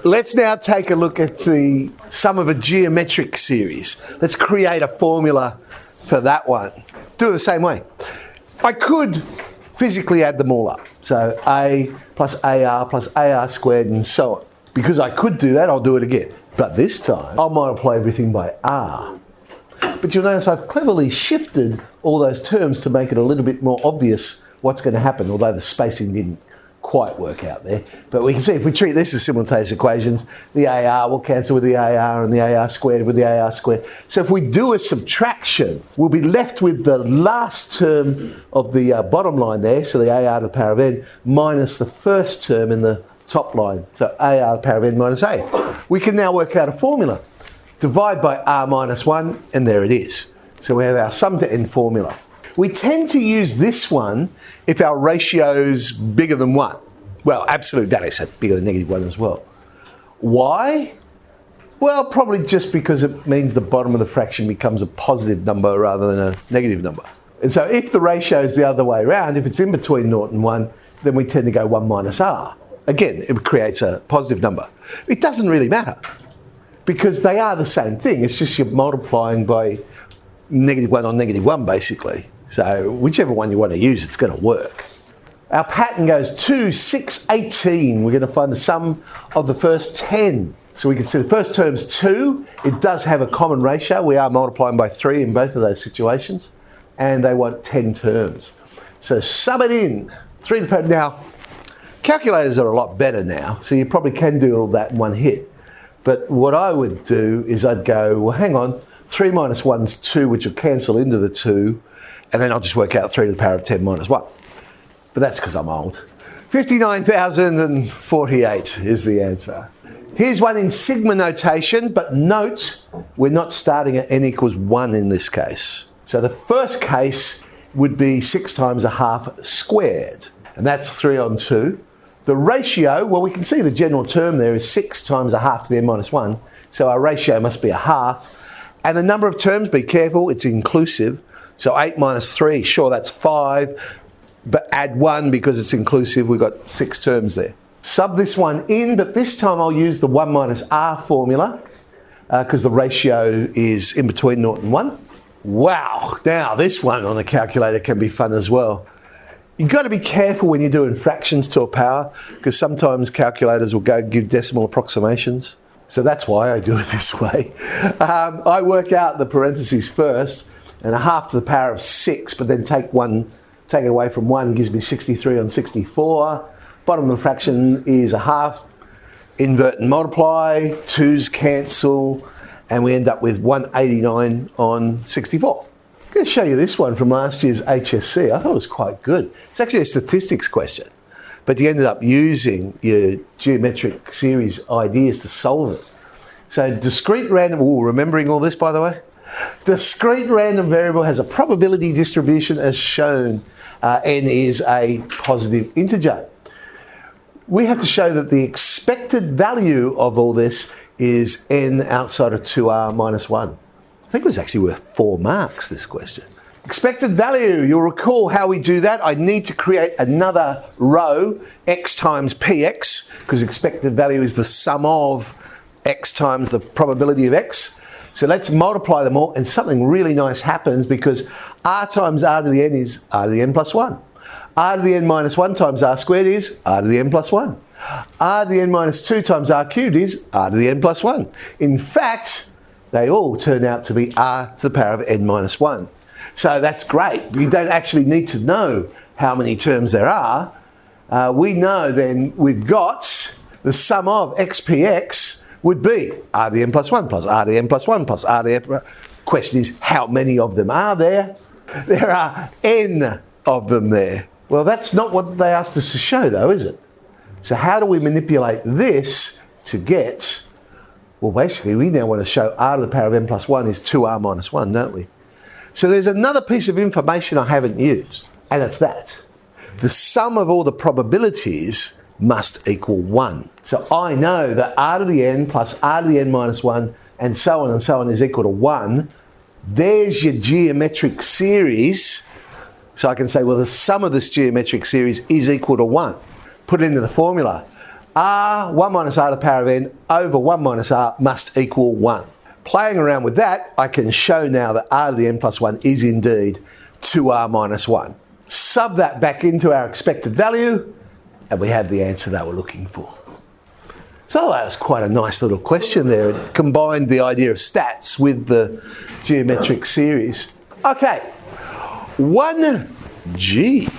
Let's now take a look at the sum of a geometric series. Let's create a formula for that one. Do it the same way. I could physically add them all up. So A plus AR squared and so on. Because I could do that, I'll do it again. But this time, I'll multiply everything by R. But you'll notice I've cleverly shifted all those terms to make it a little bit more obvious what's going to happen, although the spacing didn't quite work out there. But we can see if we treat this as simultaneous equations, the AR will cancel with the AR and the AR squared with the AR squared. So if we do a subtraction, we'll be left with the last term of the bottom line there, so the AR to the power of n, minus the first term in the top line, so AR to the power of n minus A. We can now work out a formula. Divide by R minus 1, and there it is. So we have our sum to n formula. We tend to use this one if our ratio's bigger than 1. Well, absolute value, so bigger than -1 as well. Why? Well, probably just because it means the bottom of the fraction becomes a positive number rather than a negative number. And so if the ratio's the other way around, if it's in between 0 and 1, then we tend to go 1 minus R. Again, it creates a positive number. It doesn't really matter because they are the same thing. It's just you're multiplying by -1 on -1 basically. So whichever one you want to use, it's going to work. Our pattern goes 2, 6, 18. We're going to find the sum of the first 10. So we can see the first term's 2. It does have a common ratio. We are multiplying by 3 in both of those situations. And they want 10 terms. So sum it in. 3 to the power. Now, calculators are a lot better now, so you probably can do all that in one hit. But what I would do is I'd go, well, hang on, 3 minus 1's 2, which will cancel into the 2. And then I'll just work out 3 to the power of 10 minus 1. But that's because I'm old. 59,048 is the answer. Here's one in sigma notation, but note we're not starting at n equals 1 in this case. So the first case would be 6 times a half squared. And that's 3 on 2. The ratio, well, we can see the general term there is 6 times a half to the n minus 1. So our ratio must be a half. And the number of terms, be careful, it's inclusive. So 8 minus 3, sure, that's 5, but add 1 because it's inclusive, we've got 6 terms there. Sub this one in, but this time I'll use the 1 minus R formula because the ratio is in between 0 and 1. Wow, now this one on a calculator can be fun as well. You've got to be careful when you're doing fractions to a power because sometimes calculators will go give decimal approximations. So that's why I do it this way. I work out the parentheses first, and a half to the power of 6, but then take it away from 1 gives me 63 on 64. Bottom of the fraction is a half. Invert and multiply, 2's cancel, and we end up with 189 on 64. I'm going to show you this one from last year's HSC. I thought it was quite good. It's actually a statistics question, but you ended up using your geometric series ideas to solve it. So discrete random, remembering all this by the way? Discrete random variable has a probability distribution as shown. N is a positive integer. We have to show that the expected value of all this is n outside of 2r minus 1. I think it was actually worth 4 marks, this question. Expected value, you'll recall how we do that. I need to create another row, x times px, because expected value is the sum of x times the probability of x. So let's multiply them all, and something really nice happens because r times r to the n is r to the n plus 1. R to the n minus 1 times r squared is r to the n plus 1. R to the n minus 2 times r cubed is r to the n plus 1. In fact, they all turn out to be r to the power of n minus 1. So that's great. You don't actually need to know how many terms there are. We know then we've got the sum of xpx would be r to the n plus 1 plus r to the n plus 1 plus r to the n. Question is, how many of them are there? There are n of them there. Well, that's not what they asked us to show though, is it? So how do we manipulate this to get, well, basically we now want to show r to the power of n plus 1 is 2r minus 1, don't we? So there's another piece of information I haven't used, and it's that. The sum of all the probabilities must equal 1. So I know that r to the n plus r to the n minus 1 and so on is equal to 1. There's your geometric series. So I can say, well, the sum of this geometric series is equal to 1. Put it into the formula. r 1 minus r to the power of n over 1 minus r must equal 1. Playing around with that, I can show now that r to the n plus 1 is indeed 2r minus 1. Sub that back into our expected value, and we have the answer that we're looking for. So that was quite a nice little question there. It combined the idea of stats with the geometric series. Okay, 1G.